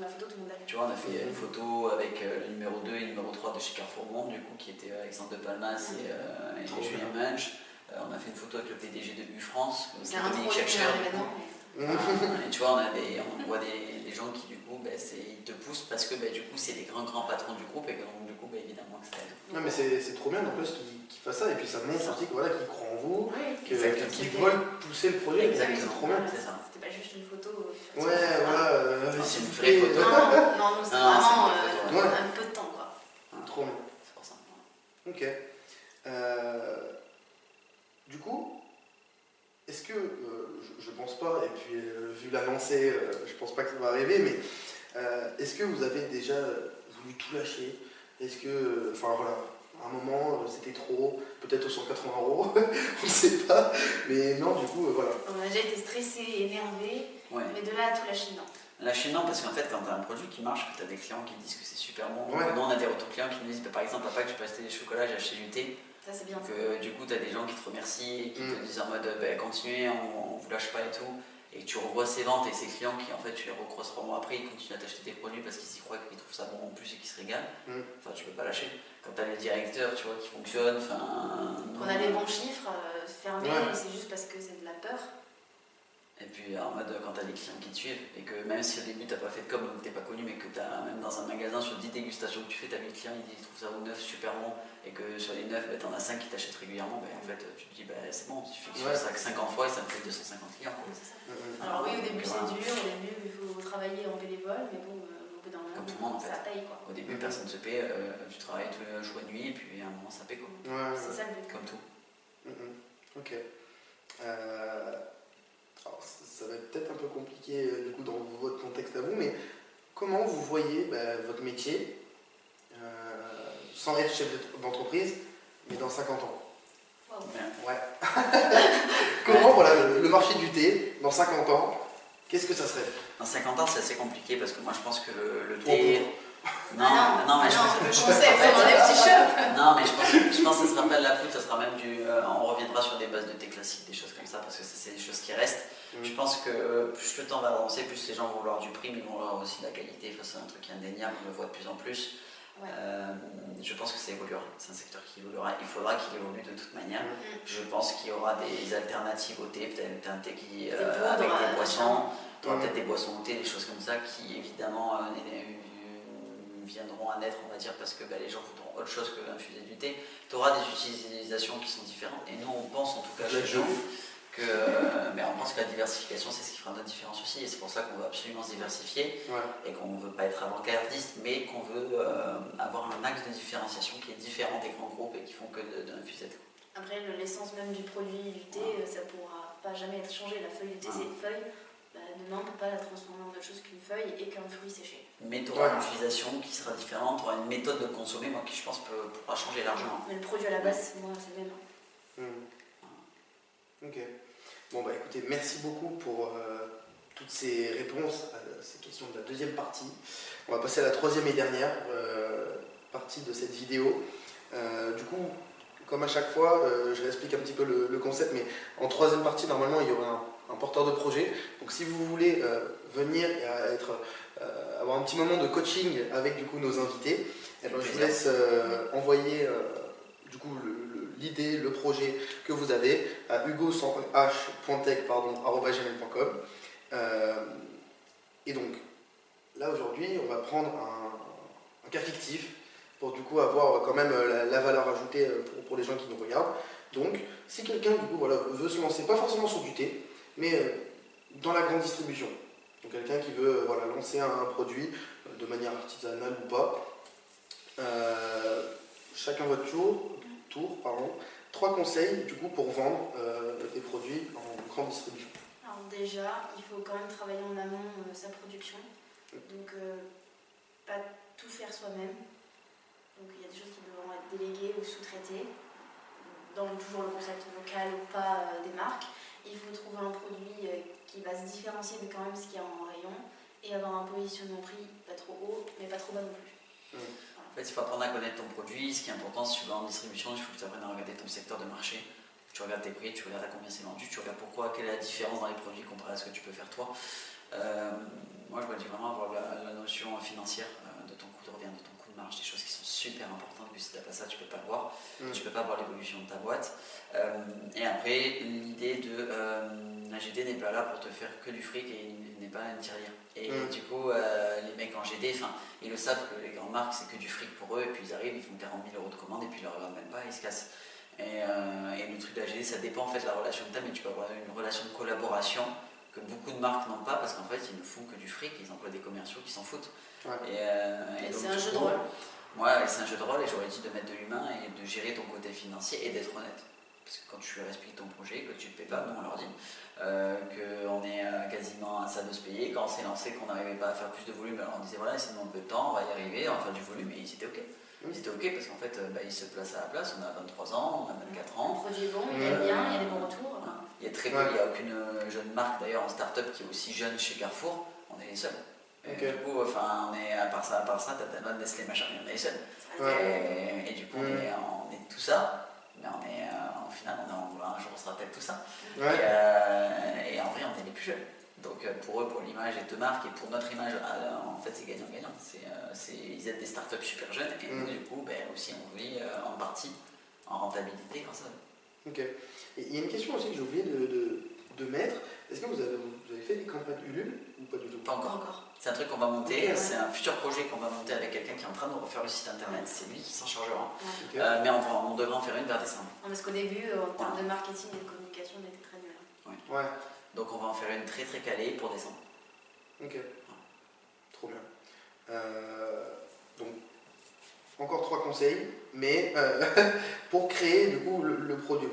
la photo, tout le monde a vu. Tu vois, on a fait une photo avec le numéro 2 et le numéro 3 de chez Carrefour Monde, du coup, qui était Alexandre de Palmas et Julien Munch. On a fait une photo avec le PDG de U France, c'est un Dominique trop Schechter. événement. Et tu vois, on voit des gens qui, du coup, ils te poussent parce que, du coup, c'est les grands patrons du groupe et que, donc, du coup, évidemment, que ça aide. Non, mais c'est trop bien en plus qu'ils fassent ça, et puis ça montre aussi qu'ils croient en vous, qu'ils veulent pousser le projet. Exactement. C'est trop bien. C'est ça. C'était pas juste une photo. C'est une vraie photo. Non, c'est vraiment un peu de temps, quoi. Trop bien. C'est pour ça. Ok. Du coup, est-ce que, je pense pas, et puis vu l'annoncer, je pense pas que ça va arriver, mais est-ce que vous avez déjà voulu tout lâcher? Est-ce que, à un moment c'était trop, peut-être aux 180 €, on ne sait pas, mais non, du coup, voilà. On a déjà été stressé, énervé, mais de là à tout lâcher, non. Lâcher, non, parce qu'en fait, quand tu as un produit qui marche, que tu as des clients qui disent que c'est super bon, nous on a des retours clients qui nous disent, par exemple, à Pâques, j'ai pas acheté des chocolats, j'ai acheté du thé. Ça, c'est bien. Donc, du coup, tu as des gens qui te remercient et qui te disent en mode continuez, on vous lâche pas et tout. Et tu revois ces ventes et ces clients qui, en fait, tu les recroises 3 mois après, ils continuent à t'acheter tes produits parce qu'ils y croient, qu'ils trouvent ça bon en plus et qu'ils se régalent. Enfin, tu peux pas lâcher. Quand tu as les directeurs, tu vois, qui fonctionnent. On a des bons chiffres fermés, c'est juste parce que c'est de la peur. Et puis en mode quand tu as des clients qui te suivent et que même si au début tu n'as pas fait de com, donc tu n'es pas connu, mais que tu as même dans un magasin sur 10 dégustations que tu fais, tu as 1000 clients, ils trouvent ça au 9 super bon et que sur les 9 tu en as 5 qui t'achètent régulièrement, en fait tu te dis c'est bon, il suffit que je fasse ça 50 fois et ça me fait 250 clients. Alors oui, au début c'est dur, au début il faut travailler en bénévole, mais bon, au bout d'un moment, comme tout le monde, en fait. Ça paye quoi. Au début personne ne se paie, tu travailles tous les jours et nuit et puis à un moment ça paye quoi. C'est ça le but. Comme tout. Ok. Alors, ça va être peut-être un peu compliqué du coup dans votre contexte à vous, mais comment vous voyez votre métier sans être chef d'entreprise, mais dans 50 ans? Wow. Ouais. Comment le marché du thé dans 50 ans, qu'est-ce que ça serait? Dans 50 ans c'est assez compliqué parce que moi je pense que le thé... Non, mais je pense que ça sera pas de la poudre, ça sera même on reviendra sur des bases de thé classiques, des choses comme ça, parce que c'est des choses qui restent. Je pense que plus le temps va avancer, plus les gens vont vouloir du prix, mais ils vont vouloir aussi de la qualité. C'est un truc indéniable, on le voit de plus en plus. Ouais. Je pense que ça évoluera, c'est un secteur qui évoluera, il faudra qu'il évolue de toute manière. Mm. Je pense qu'il y aura des alternatives au thé, peut-être un thé qui, poudres, avec des boissons, tu auras Mm. peut-être des boissons au thé, des choses comme ça qui évidemment viendront à naître, on va dire, parce que les gens voudront autre chose que infuser du thé. Tu auras des utilisations qui sont différentes, et nous on pense en tout cas chez nous que on pense que la diversification c'est ce qui fera notre différence aussi, et c'est pour ça qu'on veut absolument se diversifier et qu'on ne veut pas être avant-gardiste, mais qu'on veut avoir un axe de différenciation qui est différent des grands groupes et qui font que d'infuser. Après, l'essence même du produit du thé, ça ne pourra pas jamais être changé. La feuille de thé, c'est une feuille. Demain, on ne peut pas la transformer en autre chose qu'une feuille et qu'un fruit séché. Mais tu auras une utilisation qui sera différente, tu auras une méthode de consommer qui, je pense, pourra changer largement. Mais le produit à la base, moi, c'est le même. Ok. Bon, écoutez, merci beaucoup pour toutes ces réponses à ces questions de la deuxième partie. On va passer à la troisième et dernière partie de cette vidéo. Du coup, comme à chaque fois, je réexplique un petit peu le concept, mais en troisième partie, normalement, il y aura un porteur de projet. Donc si vous voulez venir et avoir un petit moment de coaching avec du coup nos invités, je vous laisse envoyer du coup l'idée, le projet que vous avez à hugo@tech.com. Et donc là aujourd'hui, on va prendre un cas fictif pour du coup avoir quand même la valeur ajoutée pour les gens qui nous regardent. Donc si quelqu'un du coup veut se lancer, pas forcément sur du thé, mais dans la grande distribution, donc quelqu'un qui veut lancer un produit de manière artisanale ou pas, chacun votre tour, 3 conseils du coup pour vendre des produits en grande distribution. Alors déjà, il faut quand même travailler en amont sa production, donc pas tout faire soi-même. Donc il y a des choses qui devront être déléguées ou sous-traitées, dans toujours le concept local ou pas des marques. Il faut trouver un produit qui va se différencier de quand même ce qu'il y a en rayon et avoir un positionnement prix pas trop haut mais pas trop bas non plus. En fait, il faut apprendre à connaître ton produit. Ce qui est important, si tu vas en distribution, il faut que tu apprennes à regarder ton secteur de marché. Tu regardes tes prix, tu regardes à combien c'est vendu, tu regardes pourquoi, quelle est la différence dans les produits comparé à ce que tu peux faire toi. Moi, je me dis vraiment avoir la notion financière de ton coût de revient, de ton coût de marge, des choses qui sont super importantes, que si tu n'as pas ça, tu ne peux pas le voir. Tu ne peux pas voir l'évolution de ta boîte. Et après, l'idée de la GD n'est pas là pour te faire que du fric et n'est pas une tirelire. Et du coup, les mecs en GD, ils le savent que les grandes marques, c'est que du fric pour eux, et puis ils arrivent, ils font 40 000 euros de commande, et puis ils ne le regardent même pas, ils se cassent. Et le truc de la GD, ça dépend en fait de la relation que tu as, mais tu peux avoir une relation de collaboration que beaucoup de marques n'ont pas, parce qu'en fait, ils ne font que du fric, ils emploient des commerciaux qui s'en foutent. Et c'est un jeu de rôle. C'est un jeu de rôle, et j'aurais dit de mettre de l'humain et de gérer ton côté financier et d'être honnête. Parce que quand tu expliques ton projet, que tu ne te payes pas, nous on leur dit qu'on est quasiment à ça de se payer. Quand on s'est lancé, qu'on n'arrivait pas à faire plus de volume, alors on disait voilà, c'est un peu de temps, on va y arriver, on va faire du volume, et ils étaient ok. Ils étaient ok parce qu'en fait, ils se placent à la place, on a 23 ans, on a 24 ans. Le produit est bon, il est bien, il y a des bons retours. Il y a très peu, il n'y a aucune jeune marque d'ailleurs en start-up qui est aussi jeune chez Carrefour, on est les seuls. Du coup, on est, à part ça, t'as Danone, Nestlé, machin, mais on est les seuls. Et du coup, on est tout ça. Mais au final, un jour on sera peut-être tout ça. Et en vrai, on est les plus jeunes. Donc pour eux, pour l'image de marque et pour notre image, en fait c'est gagnant-gagnant. Ils aident des startups super jeunes et nous du coup aussi on vit en partie en rentabilité grâce à eux. Ok. Et il y a une question aussi que j'ai oublié de mettre. Est-ce que vous avez fait des campagnes Ulule ou pas du tout? Pas encore. C'est un truc qu'on va monter, c'est un futur projet qu'on va monter avec quelqu'un qui est en train de refaire le site internet, c'est lui qui s'en chargera. Mais on devrait en faire une vers décembre. Parce qu'au début, en termes de marketing et de communication, on était très nuls. Donc on va en faire une très très calée pour décembre. Ok. Trop bien. Donc, encore 3 conseils, mais pour créer du coup le produit.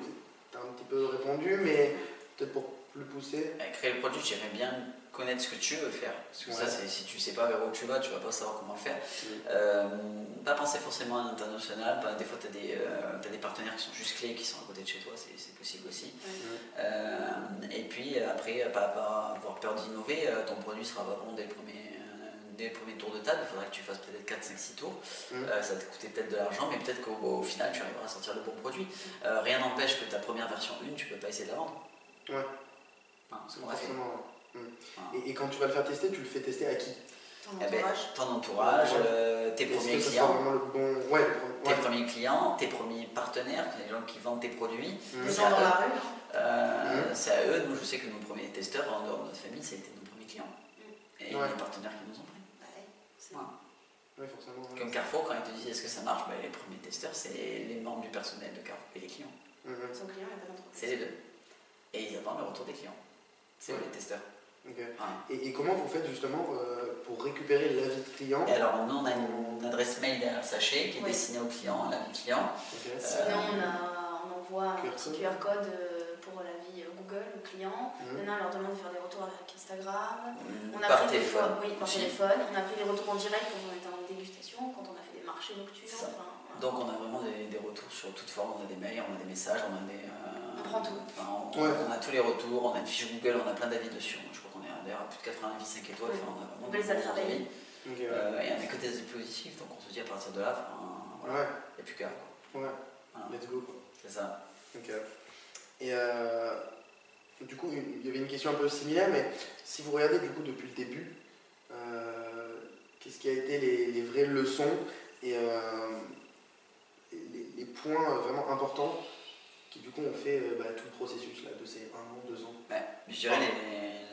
Tu as un petit peu répondu, mais peut-être pour le pousser. Créer le produit, j'aimerais bien connaître ce que tu veux faire. Parce que ça, si tu sais pas vers où tu vas pas savoir comment le faire. Pas penser forcément à l'international. Des fois, tu as des partenaires qui sont juste clés, qui sont à côté de chez toi, c'est possible aussi. Et puis après, pas avoir peur d'innover, ton produit sera vraiment dès le premier tour de table. Il faudra que tu fasses peut-être 4, 5, 6 tours. Ça va te coûter peut-être de l'argent, mais peut-être qu'au final, tu arriveras à sortir le bon produit. Rien n'empêche que ta première version 1, tu peux pas essayer de la vendre. C'est ce qu'on a fait. Et quand tu vas le faire tester, tu le fais tester à qui? Ton ton entourage, tes Est-ce premiers que ça clients. sera vraiment le bon... Ouais, Tes premiers clients, tes premiers partenaires, les gens qui vendent tes produits. Les gens dans la rue. C'est à eux. Nous, je sais que nos premiers testeurs, en dehors de notre famille, c'était nos premiers clients. Et Ouais. les partenaires qui nous ont pris. Voilà. Ouais, forcément. Ouais. Comme Carrefour, quand ils te disent est-ce que ça marche, les premiers testeurs, c'est les membres du personnel de Carrefour et les clients. Son client, il n'y a pas d'entreprise. C'est les deux. Et ils attendent le retour des clients. C'est eux les testeurs. Ok. Voilà. Et comment vous faites justement pour récupérer l'avis de client? Et alors, nous, on a une adresse mail derrière le sachet qui est destinée aux clients, à l'avis client. Ok. Sinon, on envoie un QR petit code. QR code pour l'avis Google aux clients. Maintenant, on leur demande de faire des retours avec Instagram. On a Par pris des téléphone. fois, oui, par aussi. téléphone. On a pris des retours en direct quand on était en dégustation, quand on a fait des marchés nocturnes. C'est ça. Enfin, voilà. Donc, on a vraiment des retours sur toute forme. On a des mails, on a des messages, on a des. On prend tout. Enfin, Ouais. on a tous les retours, on a une fiche Google, on a plein d'avis dessus. Je crois qu'on est d'ailleurs à plus de 95 étoiles. Oui. Enfin, on a vraiment On les a travaillés. Ok, et on n'a que des avis positifs, donc on se dit à partir de là, voilà, ouais. il n'y a plus qu'à. Ouais. Voilà. Let's go, quoi. C'est ça. Ok. Et du coup, il y avait une question un peu similaire, mais si vous regardez du coup depuis le début, qu'est-ce qui a été les vraies leçons et les points vraiment importants qui du coup ont fait tout le processus là, de ces 1 an, 2 ans? Je dirais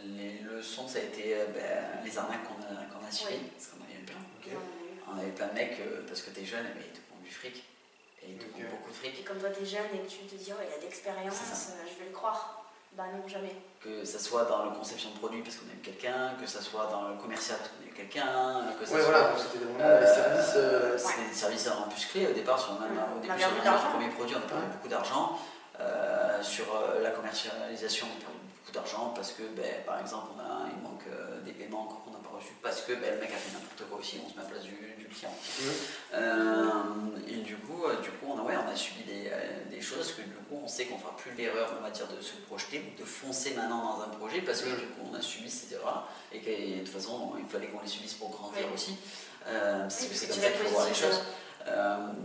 les leçons, ça a été les arnaques qu'on a suivies, Oui. parce qu'on en avait plein. Ok. On avait plein de mecs, parce que t'es jeune, mais ils te font du fric. Et ils te font Ok. beaucoup de fric. Et comme toi, t'es jeune et que tu te dis, oh, il a de l'expérience, C'est ça. je vais le croire. Bah non, jamais. Que ça soit dans la conception de produits parce qu'on a eu quelqu'un, que ça soit dans le commercial parce qu'on a eu quelqu'un, que ça Ouais, soit. voilà, donc c'était vraiment des services. C'était des services en plus clés au départ, au On a début perdu sur de notre l'argent. premier produit, on a perdu beaucoup d'argent. Sur la commercialisation, on a perdu beaucoup d'argent parce que, par exemple, il manque des paiements encore qu'on n'a pas reçus parce que le mec a fait n'importe quoi aussi, on se met à la place du client. Et du coup, on a subi des choses que du coup, on sait qu'on ne fera plus l'erreur, on va dire, de se projeter ou de foncer maintenant dans un projet parce que du coup, on a subi ces erreurs et que de toute façon, il fallait qu'on les subisse pour grandir aussi. Parce que c'est comme ça qu'il faut voir les choses.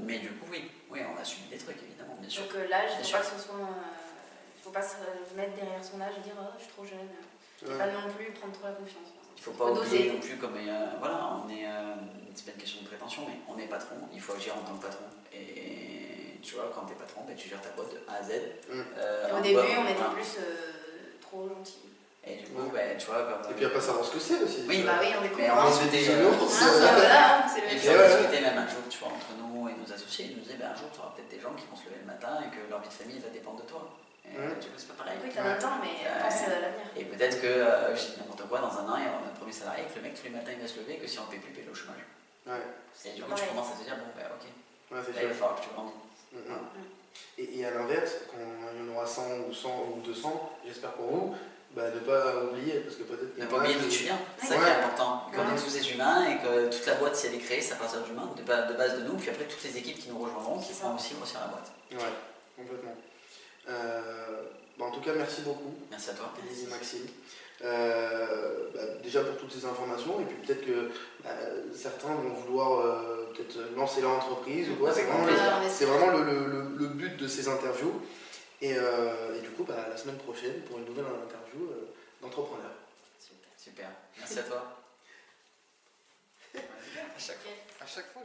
Mais du coup, oui, on a subi des trucs évidemment, bien sûr. Donc l'âge, il ne faut pas que ce soit. Il faut pas se mettre derrière son âge et dire oh, je suis trop jeune. Il ne faut pas non plus prendre trop la confiance. Il ne faut pas oublier non plus comme voilà, on est. C'est pas une question de prétention, mais on est patron, il faut agir en tant que patron. Et tu vois, quand tu es patron, tu gères ta boîte de A à Z. Au début, on était plus trop gentils. Et du coup, tu vois. Comme, Et puis après, savoir ce que c'est aussi. Oui, bah oui, on découvre. Mais on discutait, voilà, c'est le et même puis on chose. discutait même un jour, tu vois, entre nous et nos associés, ils nous disaient un jour, tu auras peut-être des gens qui vont se lever le matin et que leur vie de famille va dépendre de toi. Et du coup, c'est pas pareil. Oui, t'as 20 ans, mais pense à l'avenir. Et peut-être que, je dis n'importe quoi, dans un an, il y aura notre premier salarié, que le mec tous les matins il va se lever, que si on ne paie plus, payer le chômage. Ouais. Et du coup, tu commences à te dire, bon, ok, Ouais, c'est là, il va falloir que tu grandis. Et à l'inverse, quand il y en aura 100 ou 100 ou 200, j'espère pour vous, ne pas oublier, parce que peut-être... Ne pas oublier d'où tu viens, c'est ça qui est important. Qu'on est tous des humains et que toute la boîte, si elle est créée, ça part d'humains, de base de nous, puis après toutes les équipes qui nous rejoindront, qui feront aussi grossir la boîte. Ouais, complètement. En tout cas, merci beaucoup. Merci à toi. Élise et Maxime. Déjà pour toutes ces informations, et puis peut-être que certains vont vouloir peut-être lancer leur entreprise ou quoi. C'est vraiment le but de ces interviews. Et du coup, la semaine prochaine, pour une nouvelle interview d'entrepreneur. Super. Merci à toi. À chaque fois,